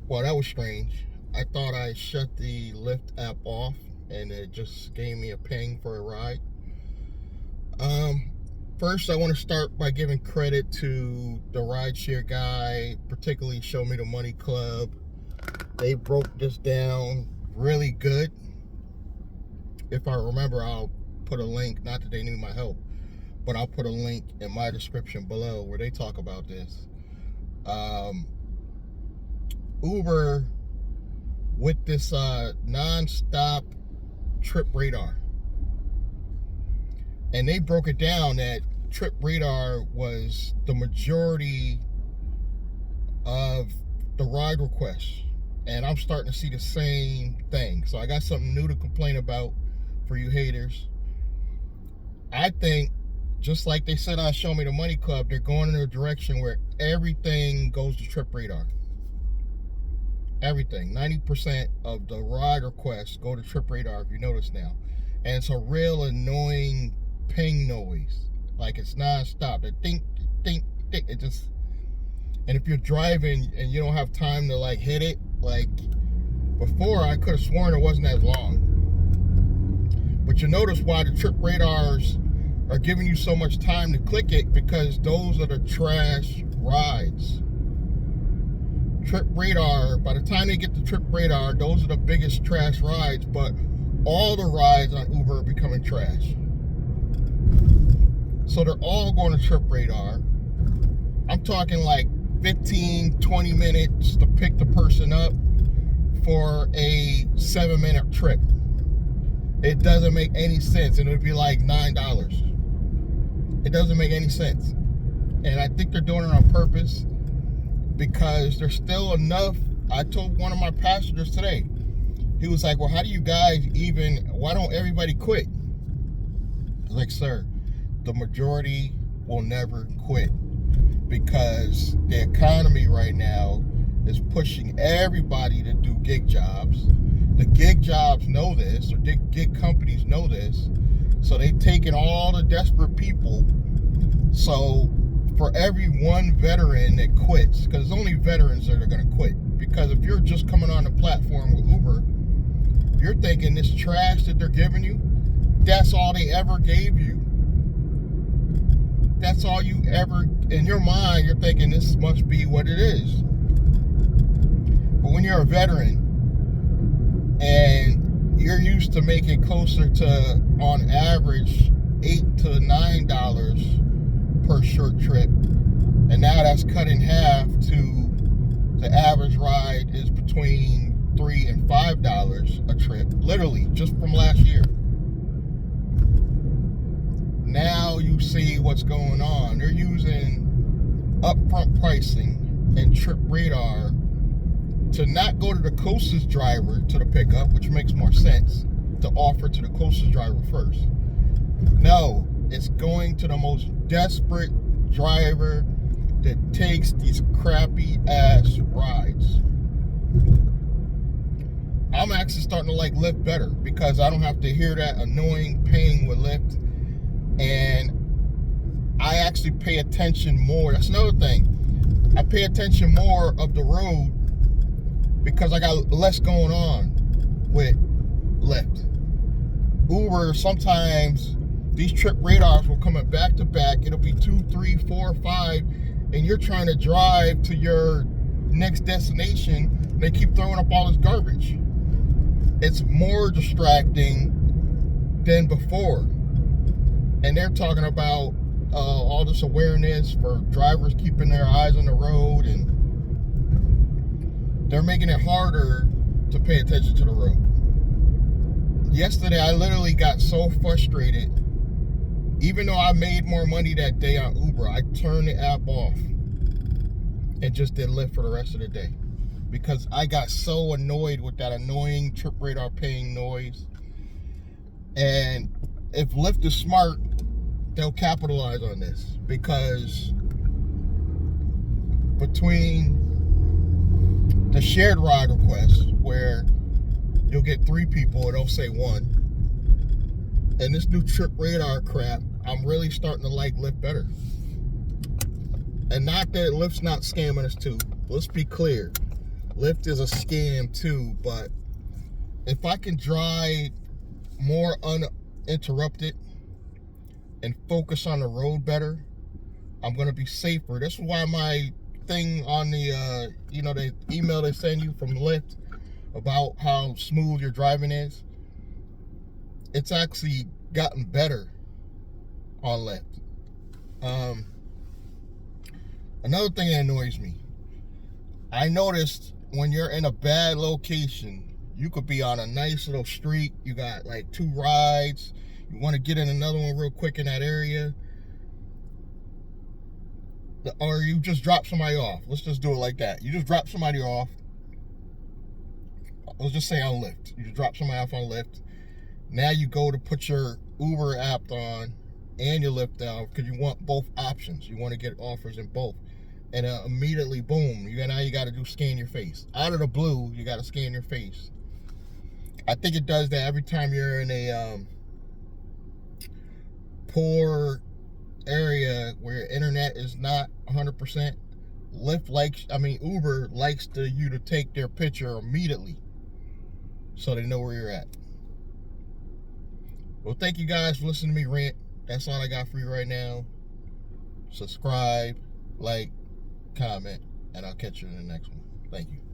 Well, that was strange. I thought I shut the Lyft app off and it just gave me a ping for a ride. Um, First, I want to start by giving credit to the rideshare guy, particularly Show Me the Money Club. They broke this down really good. If I remember, I'll put a link, not that they need my help, but I'll put a link in my description below where they talk about this. Uber with this non-stop trip radar. And they broke it down that trip radar was the majority of the ride requests. And I'm starting to see the same thing. So I got something new to complain about for you haters. I think, just like they said on Show Me the Money Club, they're going in a direction where everything goes to trip radar. Everything. 90% of the ride requests go to trip radar, if you notice now. And it's a real annoying ping noise. Like it's non-stop. It think. It just... And if you're driving and you don't have time to like hit it, like before, I could have sworn it wasn't as long. But you notice why the trip radars are giving you so much time to click it, because those are the trash rides. Trip radar, by the time they get to trip radar, those are the biggest trash rides, but all the rides on Uber are becoming trash. So they're all going to trip radar. I'm talking like 15, 20 minutes to pick the person up for a 7-minute trip. It doesn't make any sense. And it would be like $9. It doesn't make any sense. And I think they're doing it on purpose, because there's still enough. I told one of my passengers today, he was like, well, how do you guys why don't everybody quit? I was like, sir, the majority will never quit, because the economy right now is pushing everybody to do gig jobs. The gig jobs know this, or gig companies know this, so they've taken all the desperate people. So for every one veteran that quits, because it's only veterans that are going to quit, because if you're just coming on the platform with Uber, you're thinking this trash that they're giving you, that's all they ever gave you. That's all you ever, in your mind, you're thinking this must be what it is. But when you're a veteran and you're used to making closer to, on average, $8 to $9 per short trip, and now that's cut in half to the average ride is between $3 and $5 a trip, literally just from last year. Now you see what's going on. They're using upfront pricing and trip radar to not go to the closest driver to the pickup, which makes more sense to offer to the closest driver first. No, it's going to the most desperate driver that takes these crappy ass rides. I'm actually starting to like Lyft better, because I don't have to hear that annoying ping with Lyft. And I actually pay attention more. That's another thing. I pay attention more of the road, because I got less going on with Lyft. Uber, sometimes these trip radars will come in back to back. It'll be 2, 3, 4, 5, and you're trying to drive to your next destination, and they keep throwing up all this garbage. It's more distracting than before. And they're talking about all this awareness for drivers keeping their eyes on the road, and they're making it harder to pay attention to the road. Yesterday, I literally got so frustrated. Even though I made more money that day on Uber, I turned the app off and just did Lyft for the rest of the day, because I got so annoyed with that annoying trip radar ping noise. And if Lyft is smart, they'll capitalize on this, because between the shared ride requests, where you'll get 3 people and they'll say 1, and this new trip radar crap, I'm really starting to like Lyft better. And not that Lyft's not scamming us too. Let's be clear. Lyft is a scam too, but if I can drive more uninterrupted and focus on the road better, I'm going to be safer. This is why my thing on the, the email they send you from Lyft about how smooth your driving is, it's actually gotten better on Lyft. Another thing that annoys me, I noticed when you're in a bad location, you could be on a nice little street, you got like 2 rides, you want to get in another one real quick in that area, or you just drop somebody off. Let's just do it like that. You just drop somebody off. Let's just say on Lyft. You just drop somebody off on Lyft. Now you go to put your Uber app on and your Lyft down because you want both options. You want to get offers in both. And immediately, boom, now you got to do scan your face. Out of the blue, you got to scan your face. I think it does that every time you're in a poor area where your internet is not 100%. Uber likes you to take their picture immediately so they know where you're at. Well, thank you guys for listening to me rant. That's all I got for you right now. Subscribe, like, comment, and I'll catch you in the next one. Thank you.